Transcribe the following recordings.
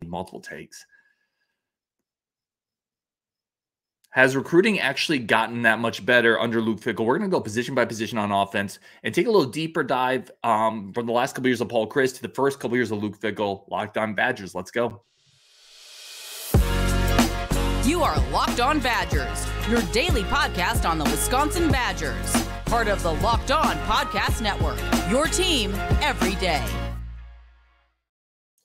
multiple takes. Has recruiting actually gotten that much better under Luke Fickell? We're going to go position by position on offense and take a little deeper dive from the last couple years of Paul Chryst to the first couple years of Luke Fickell. Locked On Badgers. Let's go. You are Locked On Badgers, your daily podcast on the Wisconsin Badgers. Part of the Locked On Podcast Network, your team every day.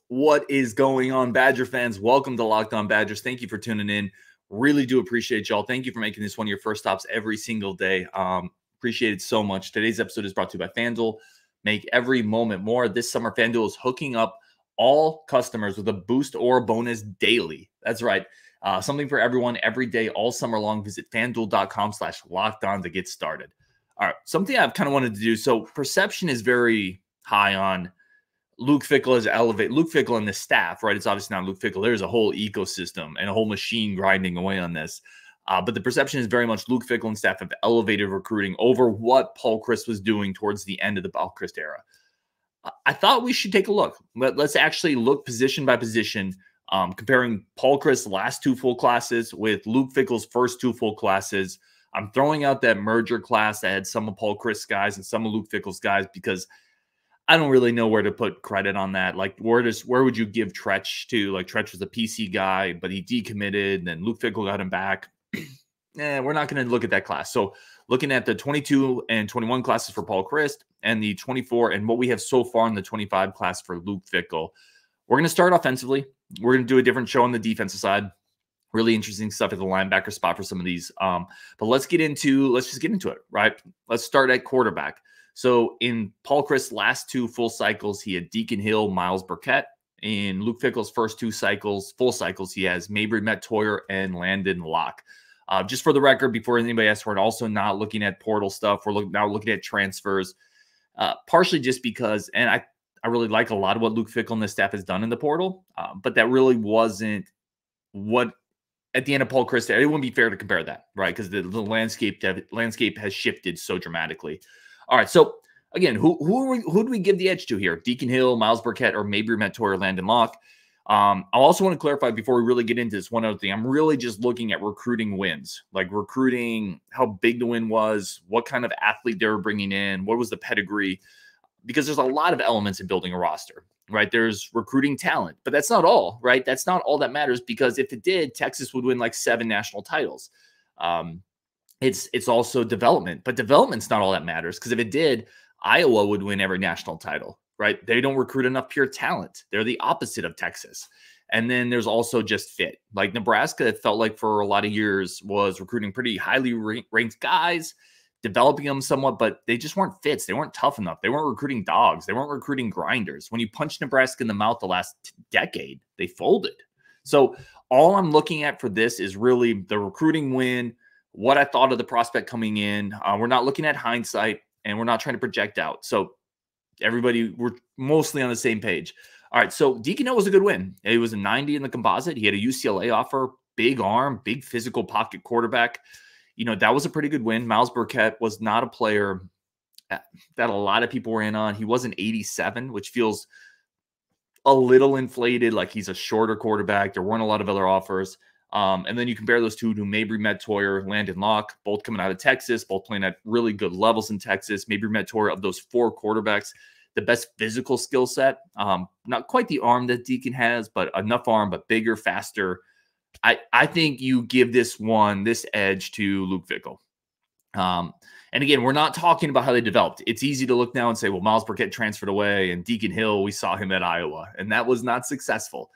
What is going on, Badger fans? Welcome to Locked On Badgers. Thank you for tuning in. Really do appreciate y'all. Thank you for making this one of your first stops every single day. Appreciate it so much. Today's episode is brought to you by FanDuel. Make every moment more. This summer, FanDuel is hooking up all customers with a boost or bonus daily. That's right. Something for everyone every day, all summer long. Visit FanDuel.com/lockedon to get started. All right. Something I've kind of wanted to do. So perception is very high on Luke Fickell as elevate Luke Fickell and the staff, right? It's obviously not Luke Fickell. There's a whole ecosystem and a whole machine grinding away on this. But the perception is very much Luke Fickell and staff have elevated recruiting over what Paul Chryst was doing towards the end of the Paul Chryst era. I thought we should take a look. Let's actually look position by position, comparing Paul Chryst's last two full classes with Luke Fickell's first two full classes. I'm throwing out that merger class that had some of Paul Chryst's guys and some of Luke Fickell's guys because I don't really know where to put credit on that. Like, where would you give Tretch to? Like, Tretch was a PC guy, but he decommitted, and then Luke Fickell got him back. We're not going to look at that class. So looking at the 22 and 21 classes for Paul Chryst and the 24 and what we have so far in the 25 class for Luke Fickell, we're going to start offensively. We're going to do a different show on the defensive side. Really interesting stuff at the linebacker spot for some of these. But let's just get into it, right? Let's start at quarterback. So in Paul Chryst's last two full cycles, he had Deacon Hill, Miles Burkett. In Luke Fickell's first two full cycles, he has Mabry Mettoyer and Landon Locke. Just for the record, before anybody asks, we're also not looking at portal stuff. We're now looking at transfers, partially just because, and I really like a lot of what Luke Fickell and the staff has done in the portal, but that really wasn't what, at the end of Paul Chryst, it wouldn't be fair to compare that, right? Because the landscape has shifted so dramatically. All right, so again, who do we give the edge to here? Deacon Hill, Miles Burkett, or Mabry Mettoyer, Landon Locke? I also want to clarify before we really get into this one other thing. I'm really just looking at recruiting wins, like recruiting, how big the win was, what kind of athlete they were bringing in, what was the pedigree, because there's a lot of elements in building a roster, right? There's recruiting talent, but that's not all, right? That's not all that matters, because if it did, Texas would win like 7 national titles. It's also development, but development's not all that matters, because if it did, Iowa would win every national title, right? They don't recruit enough pure talent. They're the opposite of Texas. And then there's also just fit. Like Nebraska, it felt like for a lot of years was recruiting pretty highly ranked guys, developing them somewhat, but they just weren't fits. They weren't tough enough. They weren't recruiting dogs. They weren't recruiting grinders. When you punch Nebraska in the mouth the last decade, they folded. So all I'm looking at for this is really the recruiting win, what I thought of the prospect coming in. We're not looking at hindsight, and we're not trying to project out. So everybody, we're mostly on the same page. All right, so Deacon Hill was a good win. It was a 90 in the composite. He had a UCLA offer, big arm, big physical pocket quarterback. You know, that was a pretty good win. Miles Burkett was not a player that a lot of people were in on. He was an 87, which feels a little inflated, like he's a shorter quarterback. There weren't a lot of other offers. And then you compare those two to Mabry Mettoyer, Landon Locke, both coming out of Texas, both playing at really good levels in Texas. Mabry Mettoyer, of those 4 quarterbacks, the best physical skill set. Not quite the arm that Deacon has, but enough arm, but bigger, faster. I think you give this edge to Luke Fickell. And again, we're not talking about how they developed. It's easy to look now and say, well, Miles Burkett transferred away, and Deacon Hill, we saw him at Iowa, and that was not successful.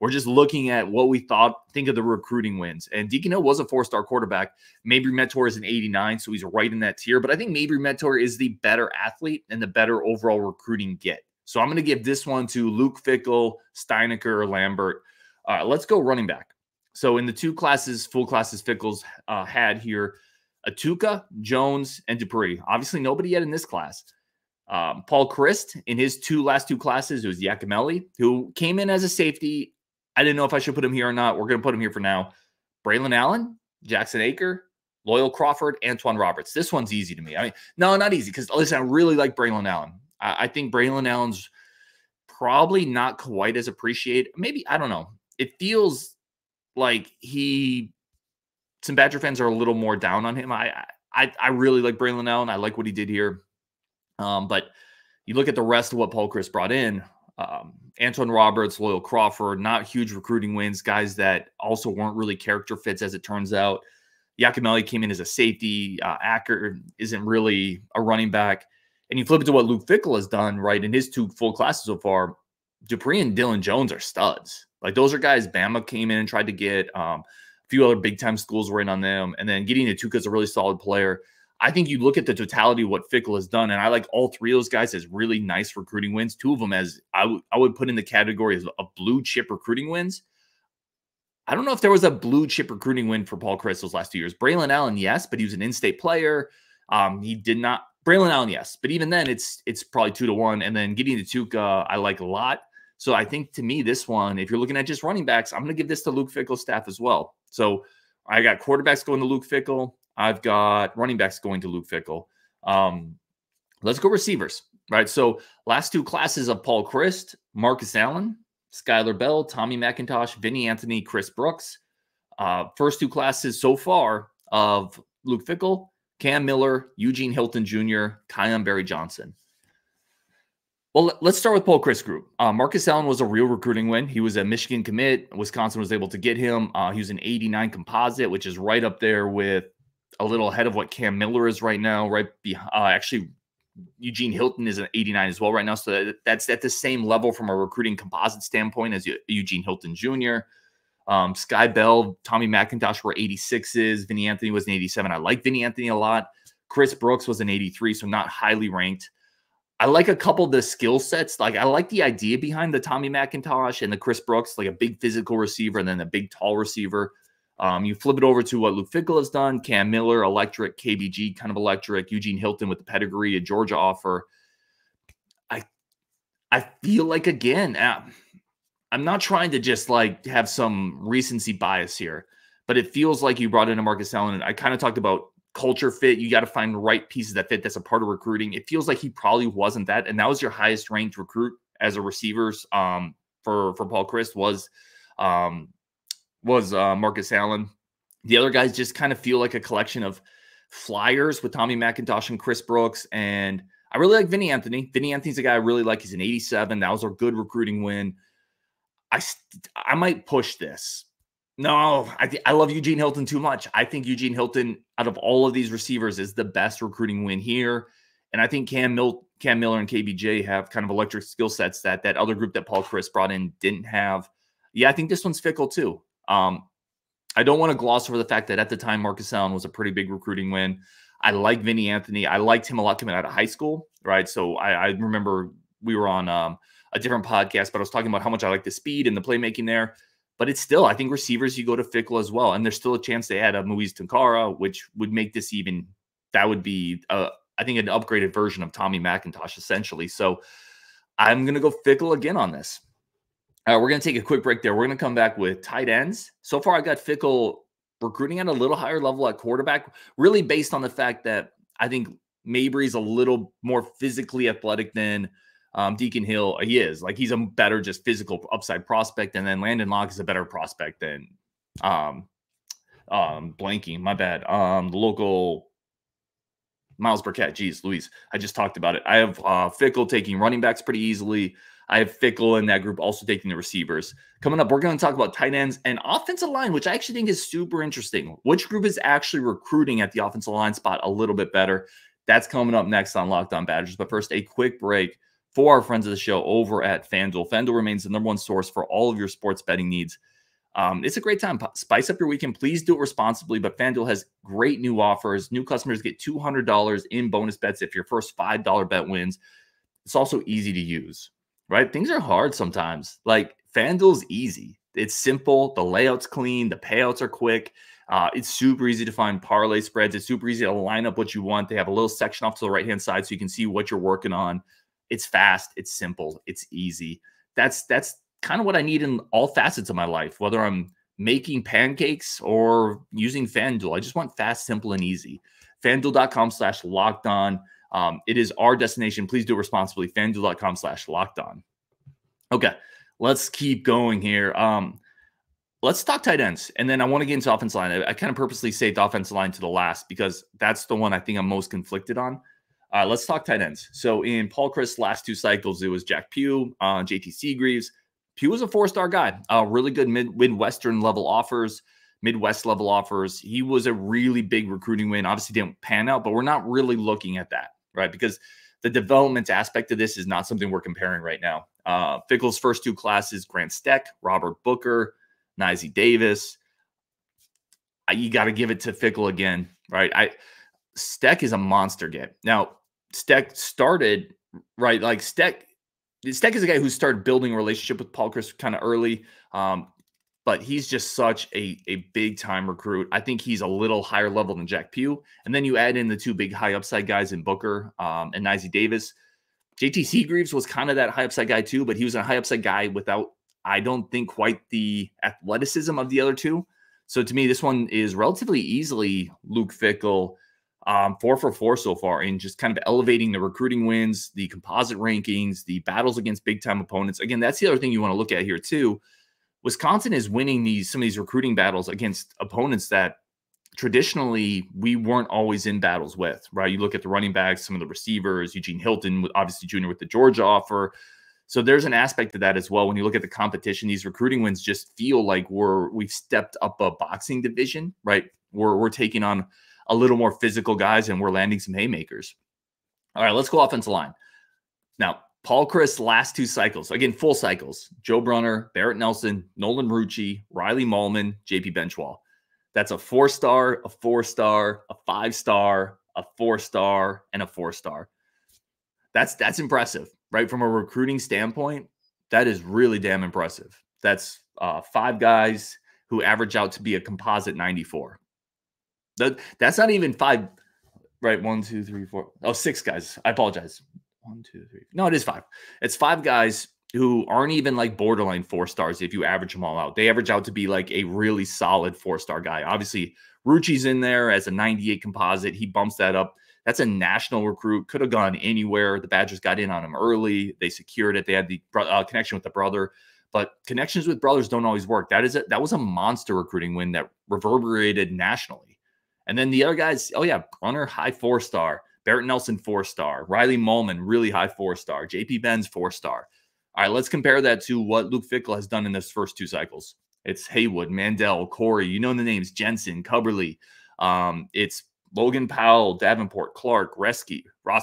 We're just looking at what we think of the recruiting wins. And Deacon Hill was a 4-star quarterback. Mabry Mettoyer is an 89, so he's right in that tier. But I think Mabry Mettoyer is the better athlete and the better overall recruiting get. So I'm going to give this one to Luke Fickell, Steinecker, Lambert. Let's go running back. So in the 2 classes, full classes Fickell's had here, Atuka, Jones, and Dupree. Obviously, nobody yet in this class. Paul Chryst, in his last two classes, it was Yakimelli, who came in as a safety. I didn't know if I should put him here or not. We're going to put him here for now. Braylon Allen, Jackson Aker, Loyal Crawford, Antoine Roberts. This one's easy to me. I mean, no, not easy, because listen, I really like Braylon Allen. I think Braylon Allen's probably not quite as appreciated. Maybe, I don't know. It feels like some Badger fans are a little more down on him. I really like Braylon Allen. I like what he did here. But you look at the rest of what Paul Chryst brought in, Antoine Roberts, Loyal Crawford, not huge recruiting wins, guys that also weren't really character fits, as it turns out. Yakimelli came in as a safety. Acker isn't really a running back. And you flip it to what Luke Fickell has done, right, in his 2 full classes so far. Dupree and Dylan Jones are studs. Like, those are guys Bama came in and tried to get. A few other big-time schools were in on them. And then getting Atuka is a really solid player. I think you look at the totality of what Fickell has done, and I like all 3 of those guys as really nice recruiting wins. 2 of them as I would put in the category of blue-chip recruiting wins. I don't know if there was a blue-chip recruiting win for Paul Chryst those last 2 years. Braylon Allen, yes, but he was an in-state player. He did not – Braylon Allen, yes. But even then, it's probably 2-1. And then getting Atuka, I like a lot. So I think, to me, this one, if you're looking at just running backs, I'm going to give this to Luke Fickell's staff as well. So I got quarterbacks going to Luke Fickell. I've got running backs going to Luke Fickell. Let's go receivers, right? So last 2 classes of Paul Chryst, Marcus Allen, Skylar Bell, Tommy McIntosh, Vinny Anthony, Chris Brooks. First 2 classes so far of Luke Fickell, Cam Miller, Eugene Hilton Jr., Kion Berry Johnson. Well, let's start with Paul Chryst group. Marcus Allen was a real recruiting win. He was a Michigan commit. Wisconsin was able to get him. He was an 89 composite, which is right up there with a little ahead of what Cam Miller is right now. Right behind, actually, Eugene Hilton is an 89 as well right now. So that's at the same level from a recruiting composite standpoint as Eugene Hilton Jr. Sky Bell, Tommy McIntosh were 86s. Vinny Anthony was an 87. I like Vinny Anthony a lot. Chris Brooks was an 83, so not highly ranked. I like a couple of the skill sets. Like, I like the idea behind the Tommy McIntosh and the Chris Brooks, like a big physical receiver and then a big tall receiver. You flip it over to what Luke Fickell has done. Cam Miller, electric. KBG, kind of electric. Eugene Hilton with the pedigree, a Georgia offer. I feel like, again, I'm not trying to just like have some recency bias here, but it feels like you brought in a Marcus Allen. And I kind of talked about culture fit. You got to find the right pieces that fit. That's a part of recruiting. It feels like he probably wasn't that. And that was your highest ranked recruit as a receivers for Paul Chryst was Marcus Allen. The other guys just kind of feel like a collection of flyers with Tommy McIntosh and Chris Brooks. And I really like Vinny Anthony. Vinny Anthony's a guy I really like. He's an 87. That was a good recruiting win. I might push this. No, I love Eugene Hilton too much. I think Eugene Hilton, out of all of these receivers, is the best recruiting win here. And I think Cam Miller and KBJ have kind of electric skill sets that other group that Paul Chryst brought in didn't have. Yeah, I think this one's Fickell too. I don't want to gloss over the fact that at the time, Marcus Allen was a pretty big recruiting win. I like Vinny Anthony. I liked him a lot coming out of high school, right? So I remember we were on a different podcast, but I was talking about how much I like the speed and the playmaking there. But it's still, I think receivers, you go to Fickell as well. And there's still a chance they add a Moise Tunkara, which would make this even, that would be, I think, an upgraded version of Tommy McIntosh, essentially. So I'm going to go Fickell again on this. We're going to take a quick break there. We're going to come back with tight ends. So far, I got Fickell recruiting at a little higher level at quarterback, really based on the fact that I think Mabry's a little more physically athletic than Deacon Hill. He is. Like, he's a better just physical upside prospect. And then Landon Locke is a better prospect than blanking. My bad. The local Miles Burkett. Geez, Louise. I just talked about it. I have Fickell taking running backs pretty easily. I have Fickell in that group also taking the receivers. Coming up, we're going to talk about tight ends and offensive line, which I actually think is super interesting. Which group is actually recruiting at the offensive line spot a little bit better? That's coming up next on Locked On Badgers. But first, a quick break for our friends of the show over at FanDuel. FanDuel remains the #1 source for all of your sports betting needs. It's a great time. Spice up your weekend. Please do it responsibly, but FanDuel has great new offers. New customers get $200 in bonus bets if your first $5 bet wins. It's also easy to use, right? Things are hard sometimes. Like, FanDuel's easy. It's simple. The layout's clean. The payouts are quick. It's super easy to find parlay spreads. It's super easy to line up what you want. They have a little section off to the right-hand side so you can see what you're working on. It's fast. It's simple. It's easy. That's kind of what I need in all facets of my life, whether I'm making pancakes or using FanDuel. I just want fast, simple, and easy. FanDuel.com/lockedon. It is our destination. Please do it responsibly. FanDuel.com/lockedon. Okay, let's keep going here. Let's talk tight ends, and then I want to get into offensive line. I kind of purposely saved offensive line to the last because that's the one I think I'm most conflicted on. Let's talk tight ends. So in Paul Chryst's last 2 cycles, it was Jack Pugh, JT Seagreaves. Pugh was a 4-star guy, really good Midwestern level offers, Midwest level offers. He was a really big recruiting win. Obviously didn't pan out, but we're not really looking at that, right? Because the development aspect of this is not something we're comparing right now. Fickell's first 2 classes, Grant Steck, Robert Booker, Nizy Davis. You got to give it to Fickell again, right? Steck is a monster get. Now, Steck started, right? Like Steck is a guy who started building a relationship with Paul Chryst kind of early. But he's just such a big time recruit. I think he's a little higher level than Jack Pugh. And then you add in the 2 big high upside guys in Booker and Nizy Davis. JT Seagreaves was kind of that high upside guy too, but he was a high upside guy without, I don't think, quite the athleticism of the other 2. So to me, this one is relatively easily Luke Fickell, 4 for 4 so far, in just kind of elevating the recruiting wins, the composite rankings, the battles against big time opponents. Again, that's the other thing you want to look at here too. Wisconsin is winning some of these recruiting battles against opponents that traditionally we weren't always in battles with, right? You look at the running backs, some of the receivers, Eugene Hilton, obviously junior with the Georgia offer. So there's an aspect of that as well. When you look at the competition, these recruiting wins just feel like we've stepped up a boxing division, right? We're taking on a little more physical guys and we're landing some haymakers. All right, let's go offensive line. Now, Paul Chryst's last 2 cycles, again, full cycles, Joe Brunner, Barrett Nelson, Nolan Rucci, Riley Mahlman, JP Benchwall. That's a 4-star, a 4-star, a 5-star, a 4-star, and a 4-star. That's impressive, right? From a recruiting standpoint, that is really damn impressive. That's 5 guys who average out to be a composite 94. That's not even 5, right? 1, 2, 3, 4. Oh, 6 guys. I apologize. 1, 2, 3. No, it is 5. It's 5 guys who aren't even like borderline 4 stars if you average them all out. They average out to be like a really solid 4-star guy. Obviously, Rucci's in there as a 98 composite. He bumps that up. That's a national recruit. Could have gone anywhere. The Badgers got in on him early. They secured it. They had the connection with the brother. But connections with brothers don't always work. That was a monster recruiting win that reverberated nationally. And then the other guys, oh yeah, Brunner, high 4-star. Barrett Nelson, 4-star. Riley Mahlman, really high 4-star. JP Benz, 4-star. All right, let's compare that to what Luke Fickell has done in this first 2 cycles. It's Haywood, Mandel, Corey. You know the names, Jensen, Cubberly. It's Logan Powell, Davenport, Clark, Roski. By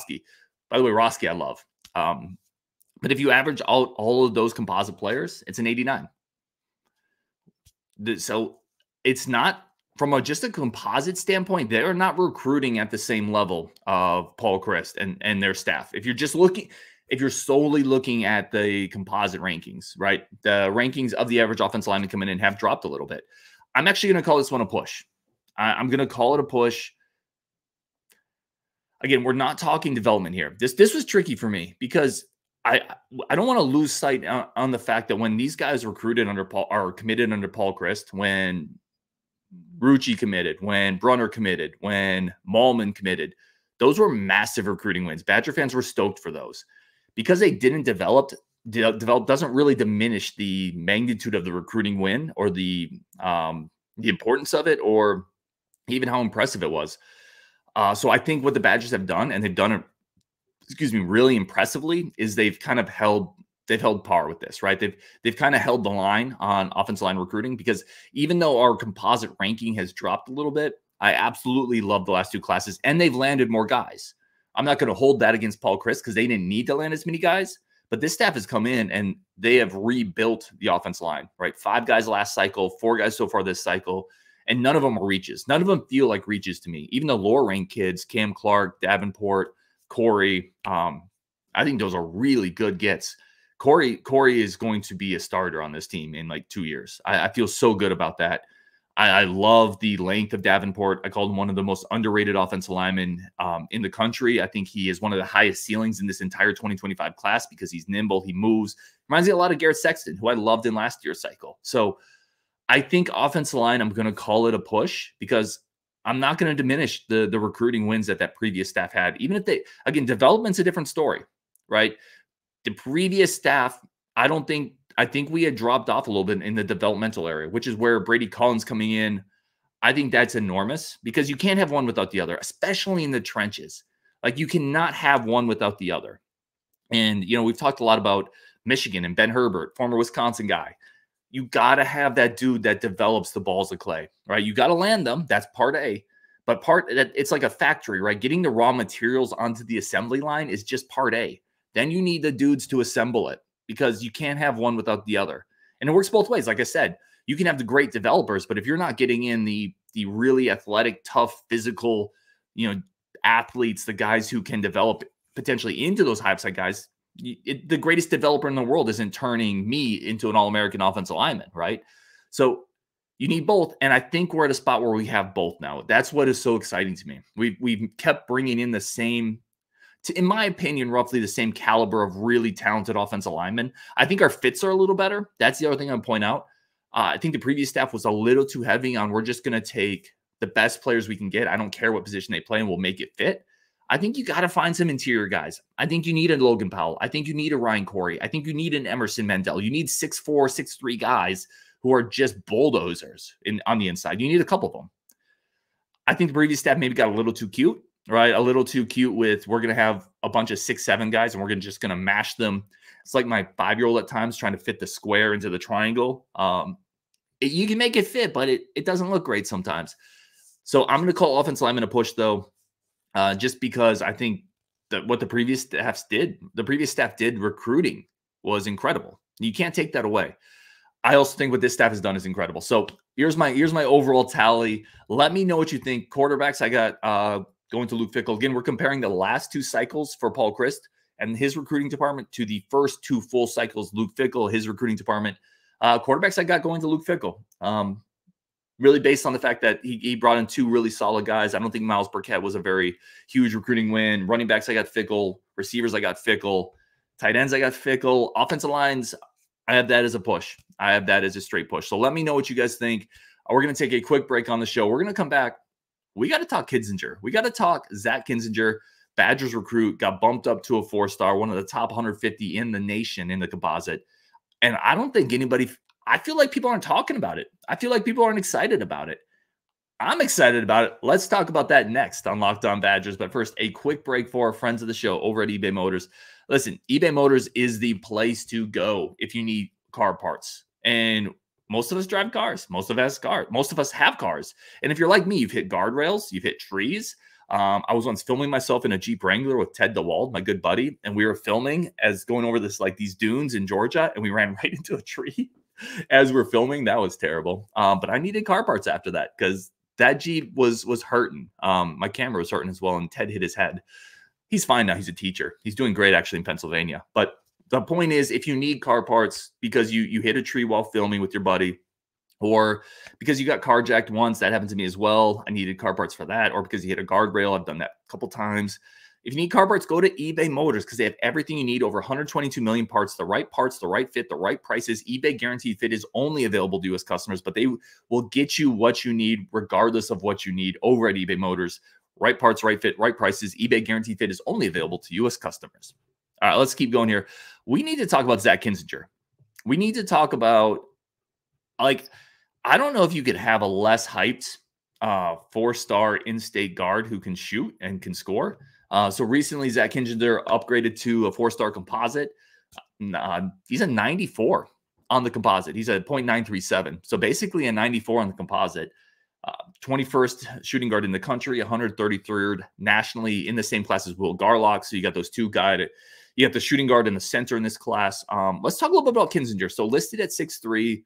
the way, Roski I love. But if you average out all of those composite players, it's an 89. So it's not, from just a composite standpoint, they're not recruiting at the same level of Paul Chryst and their staff. If you're solely looking at the composite rankings, right? The rankings of the average offensive lineman coming in have dropped a little bit. I'm actually going to call this one a push. I'm going to call it a push. Again, we're not talking development here. This was tricky for me because I don't want to lose sight on the fact that when these guys recruited under Paul or committed under Paul Chryst, when Rucci committed, when Brunner committed, when Mahlman committed, those were massive recruiting wins. Badger fans were stoked for those. Because they didn't develop doesn't really diminish the magnitude of the recruiting win or the importance of it or even how impressive it was. So I think what the Badgers have done, and they've done it, really impressively, is they've held par with this, right? They've kind of held the line on offensive line recruiting because even though our composite ranking has dropped a little bit, I absolutely love the last 2 classes, and they've landed more guys. I'm not going to hold that against Paul Chryst because they didn't need to land as many guys, but this staff has come in and they have rebuilt the offense line, right? 5 guys last cycle, 4 guys so far this cycle, and none of them are reaches. None of them feel like reaches to me. Even the lower ranked kids, Cam Clark, Davenport, Corey, I think those are really good gets. Corey is going to be a starter on this team in like 2 years. I feel so good about that. I love the length of Davenport. I called him one of the most underrated offensive linemen in the country. I think he is one of the highest ceilings in this entire 2025 class because he's nimble. He moves. Reminds me a lot of Garrett Sexton, who I loved in last year's cycle. So I think offensive line, I'm going to call it a push because I'm not going to diminish the recruiting wins that previous staff had. Even if development's a different story, right? The previous staff, I think we had dropped off a little bit in the developmental area, which is where Brady Collins coming in. I think that's enormous because you can't have one without the other, especially in the trenches. Like you cannot have one without the other. And, we've talked a lot about Michigan and Ben Herbert, former Wisconsin guy. You got to have that dude that develops the balls of clay, right? You got to land them. That's part A. But it's like a factory, right? Getting the raw materials onto the assembly line is just part A. Then you need the dudes to assemble it because you can't have one without the other. And it works both ways. Like I said, you can have the great developers, but if you're not getting in the really athletic, tough, physical, athletes, the guys who can develop potentially into those high upside guys, the greatest developer in the world isn't turning me into an All-American offensive lineman, right? So you need both, and I think we're at a spot where we have both now. That's what is so exciting to me. We've kept bringing in the same, in my opinion, roughly the same caliber of really talented offensive linemen. I think our fits are a little better. That's the other thing I'd point out. I think the previous staff was a little too heavy on we're just going to take the best players we can get. I don't care what position they play and we'll make it fit. I think you got to find some interior guys. I think you need a Logan Powell. I think you need a Ryan Corey. I think you need an Emerson Mendel. You need 6'4", 6'3" guys who are just bulldozers on the inside. You need a couple of them. I think the previous staff maybe got a little too cute, right? A little too cute with we're going to have a bunch of 6'7" guys and we're just going to mash them. It's like my 5-year-old at times trying to fit the square into the triangle. You can make it fit, but it doesn't look great sometimes. So I'm going to call offensive lineman a push, though, just because I think that what the previous staff did recruiting was incredible. You can't take that away. I also think what this staff has done is incredible. So here's my overall tally. Let me know what you think. Quarterbacks, I got going to Luke Fickell. Again, we're comparing the last 2 cycles for Paul Chryst and his recruiting department to the first 2 full cycles, Luke Fickell, his recruiting department. Quarterbacks, I got going to Luke Fickell. Really based on the fact that he brought in 2 really solid guys. I don't think Miles Burkett was a very huge recruiting win. Running backs, I got Fickell. Receivers, I got Fickell. Tight ends, I got Fickell. Offensive lines, I have that as a push. I have that as a straight push. So let me know what you guys think. We're going to take a quick break on the show. We're going to come back. We got to talk Kinziger. We got to talk Zach Kinziger, Badgers recruit, got bumped up to a 4-star, one of the top 150 in the nation in the composite. And I don't think I feel like people aren't talking about it. I feel like people aren't excited about it. I'm excited about it. Let's talk about that next on Locked On Badgers. But first, a quick break for our friends of the show over at eBay Motors. Listen, eBay Motors is the place to go if you need car parts. And most of us drive cars. Most of us have cars. And if you're like me, you've hit guardrails, you've hit trees. I was once filming myself in a Jeep Wrangler with Ted DeWald, my good buddy, and we were filming as going over these dunes in Georgia, and we ran right into a tree as we're filming. That was terrible. But I needed car parts after that because that Jeep was hurting. My camera was hurting as well, and Ted hit his head. He's fine now. He's a teacher. He's doing great actually in Pennsylvania. But the point is, if you need car parts because you hit a tree while filming with your buddy, or because you got carjacked once, that happened to me as well. I needed car parts for that, or because you hit a guardrail. I've done that a couple times. If you need car parts, go to eBay Motors because they have everything you need. Over 122 million parts, the right fit, the right prices. eBay Guaranteed Fit is only available to U.S. customers, but they will get you what you need regardless of what you need over at eBay Motors. Right parts, right fit, right prices. eBay Guaranteed Fit is only available to U.S. customers. All right, let's keep going here. We need to talk about Zach Kinziger. We need to talk about, I don't know if you could have a less hyped 4-star in-state guard who can shoot and can score. So recently, Zach Kinziger upgraded to a 4-star composite. He's a 94 on the composite. He's a .937. So basically a 94 on the composite. 21st shooting guard in the country, 133rd nationally in the same class as Will Garlock. So you got those 2 guys. You got the shooting guard in the center in this class. Let's talk a little bit about Kinziger. So listed at 6'3",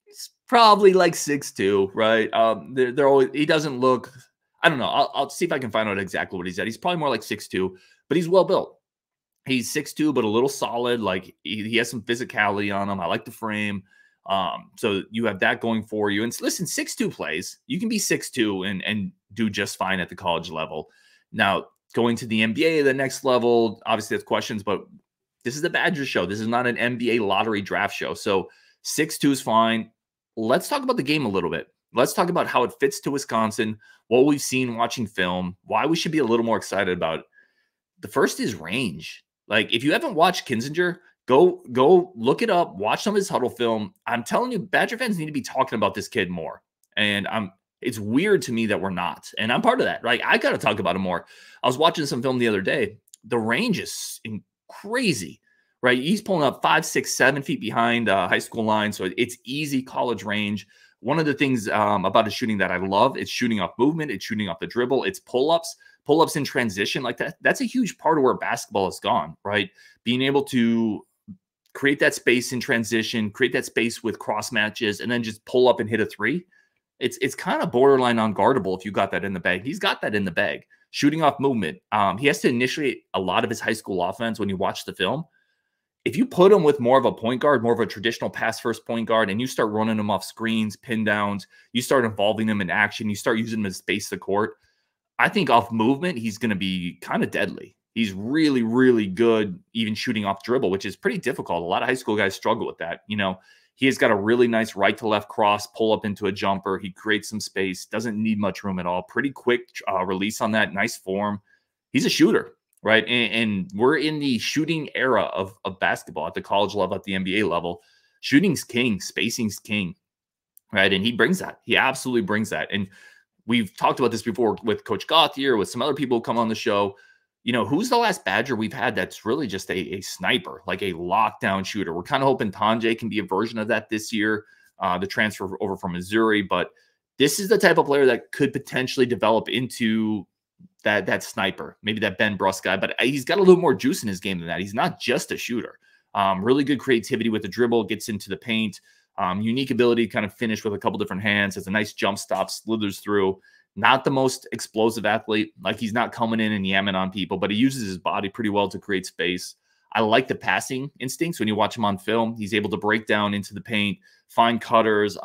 he's probably like 6'2", right? They're always, he doesn't look, I don't know. I'll see if I can find out exactly what he's at. He's probably more like 6'2", but he's well built. He's 6'2", but a little solid. Like he has some physicality on him. I like the frame. So you have that going for you. And listen, 6'2" plays. You can be 6'2" and do just fine at the college level. Now, going to the NBA, the next level, obviously that's questions, but this is the Badgers show. This is not an NBA lottery draft show. So 6'2" is fine. Let's talk about the game a little bit. Let's talk about how it fits to Wisconsin, what we've seen watching film, why we should be a little more excited about it. The first is range. Like, if you haven't watched Kinziger, Go look it up. Watch some of his huddle film. I'm telling you, Badger fans need to be talking about this kid more. And it's weird to me that we're not. And I'm part of that. Like, I got to talk about him more. I was watching some film the other day. The range is crazy, right? He's pulling up 5, 6, 7 feet behind high school line. So it's easy college range. One of the things about his shooting that I love is shooting off movement. It's shooting off the dribble. It's pull-ups in transition like that. That's a huge part of where basketball has gone, right? Being able to create that space in transition, create that space with cross matches, and then just pull up and hit a three. It's kind of borderline unguardable if you got that in the bag. He's got that in the bag. Shooting off movement. He has to initiate a lot of his high school offense when you watch the film. If you put him with more of a point guard, more of a traditional pass-first point guard, and you start running him off screens, pin downs, you start involving him in action, you start using him as space the court, I think off movement, he's going to be kind of deadly. He's really, really good even shooting off dribble, which is pretty difficult. A lot of high school guys struggle with that. You know, he has got a really nice right to left cross, pull up into a jumper. He creates some space, doesn't need much room at all. Pretty quick release on that, nice form. He's a shooter, right? And we're in the shooting era of basketball at the college level, at the NBA level. Shooting's king, spacing's king, right? And he brings that. He absolutely brings that. And we've talked about this before with Coach Gauthier, with some other people who come on the show. You know, who's the last Badger we've had that's really just a sniper, like a lockdown shooter? We're kind of hoping Tanjay can be a version of that this year, the transfer over from Missouri. But this is the type of player that could potentially develop into that sniper, maybe that Ben Bruss guy. But he's got a little more juice in his game than that. He's not just a shooter. Really good creativity with the dribble, gets into the paint. Unique ability to kind of finish with a couple different hands. Has a nice jump stop, slithers through. Not the most explosive athlete. Like, he's not coming in and yamming on people, but he uses his body pretty well to create space. I like the passing instincts when you watch him on film. He's able to break down into the paint, find cutters.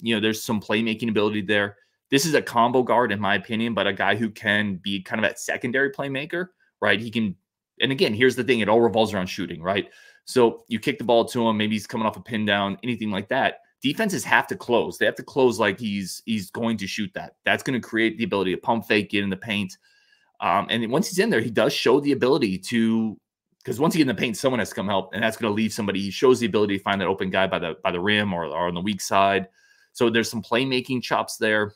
You know, there's some playmaking ability there. This is a combo guard, in my opinion, but a guy who can be kind of that secondary playmaker, right? He can, and again, here's the thing. It all revolves around shooting, right? So you kick the ball to him. Maybe he's coming off a pin down, anything like that. Defenses have to close. They have to close like he's going to shoot that. That's going to create the ability to pump fake, get in the paint. And once he's in there, he does show the ability to, because once you get in the paint, someone has to come help, and that's going to leave somebody. He shows the ability to find that open guy by the rim or on the weak side. So there's some playmaking chops there.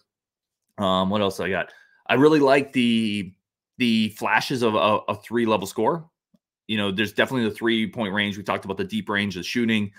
What else I got? I really like the flashes of a 3-level score. You know, there's definitely the 3-point range. We talked about the deep range of shooting.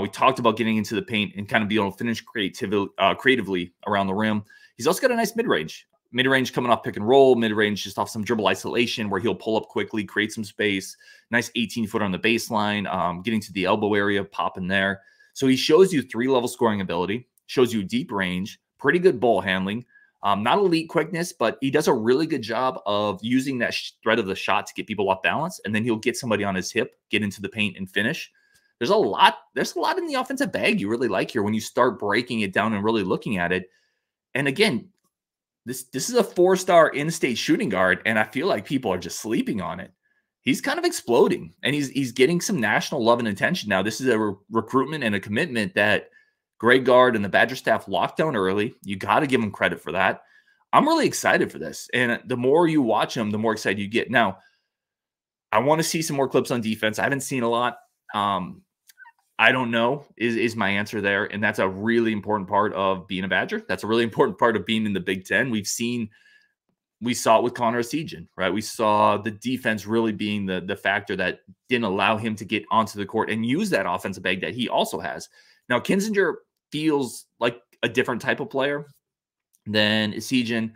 We talked about getting into the paint and kind of being able to finish creatively around the rim. He's also got a nice mid-range. Mid-range coming off pick and roll, mid-range just off some dribble isolation where he'll pull up quickly, create some space. Nice 18-foot on the baseline, getting to the elbow area, popping there. So he shows you 3-level scoring ability, shows you deep range, pretty good ball handling. Not elite quickness, but he does a really good job of using that thread of the shot to get people off balance, and then he'll get somebody on his hip, get into the paint, and finish. There's a lot in the offensive bag you really like here when you start breaking it down and really looking at it. And again, this is a 4-star in-state shooting guard, and I feel like people are just sleeping on it. He's kind of exploding, and he's getting some national love and attention now. This is a recruitment and a commitment that Greg Gard and the Badger staff locked down early. You got to give him credit for that. I'm really excited for this. And the more you watch him, the more excited you get. Now, I want to see some more clips on defense. I haven't seen a lot. I don't know is my answer there. And that's a really important part of being a Badger. That's a really important part of being in the Big Ten. We saw it with Connor Essegian, right? We saw the defense really being the factor that didn't allow him to get onto the court and use that offensive bag that he also has. Now, Kinziger feels like a different type of player than Essegian.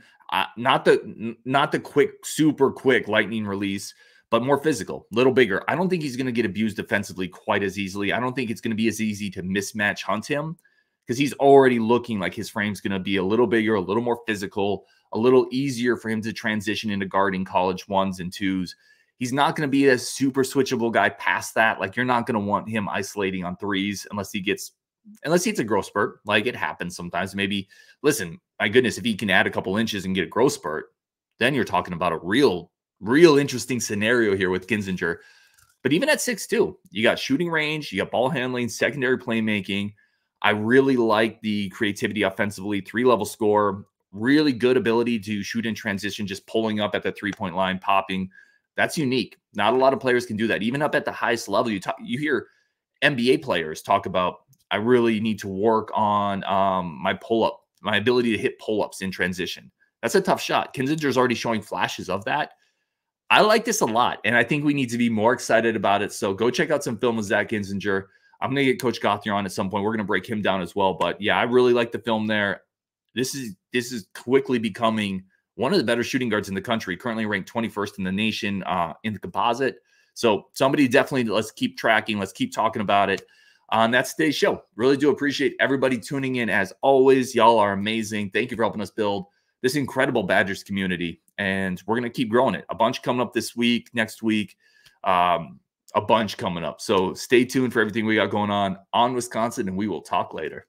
Not the quick, super quick lightning release, but more physical, a little bigger. I don't think he's going to get abused defensively quite as easily. I don't think it's going to be as easy to mismatch hunt him because he's already looking like his frame's going to be a little bigger, a little more physical, a little easier for him to transition into guarding college 1s and 2s. He's not going to be a super switchable guy past that. Like, you're not going to want him isolating on 3s unless it's a growth spurt. Like, it happens sometimes. Maybe, listen, my goodness, if he can add a couple inches and get a growth spurt, then you're talking about a real interesting scenario here with Kinziger. But even at 6'2", you got shooting range, you got ball handling, secondary playmaking. I really like the creativity offensively, 3-level score, really good ability to shoot in transition, just pulling up at the 3-point line, popping. That's unique. Not a lot of players can do that. Even up at the highest level, you hear NBA players talk about, I really need to work on my pull-up, my ability to hit pull-ups in transition. That's a tough shot. Kinziger's already showing flashes of that. I like this a lot, and I think we need to be more excited about it. So go check out some film with Zach Kinziger. I'm going to get Coach Gothner on at some point. We're going to break him down as well. But yeah, I really like the film there. This is quickly becoming one of the better shooting guards in the country, currently ranked 21st in the nation in the composite. So somebody definitely, let's keep tracking. Let's keep talking about it. That's today's show. Really do appreciate everybody tuning in. As always, y'all are amazing. Thank you for helping us build this incredible Badgers community. And we're going to keep growing it. A bunch coming up this week, next week, a bunch coming up. So stay tuned for everything we got going on Wisconsin, and we will talk later.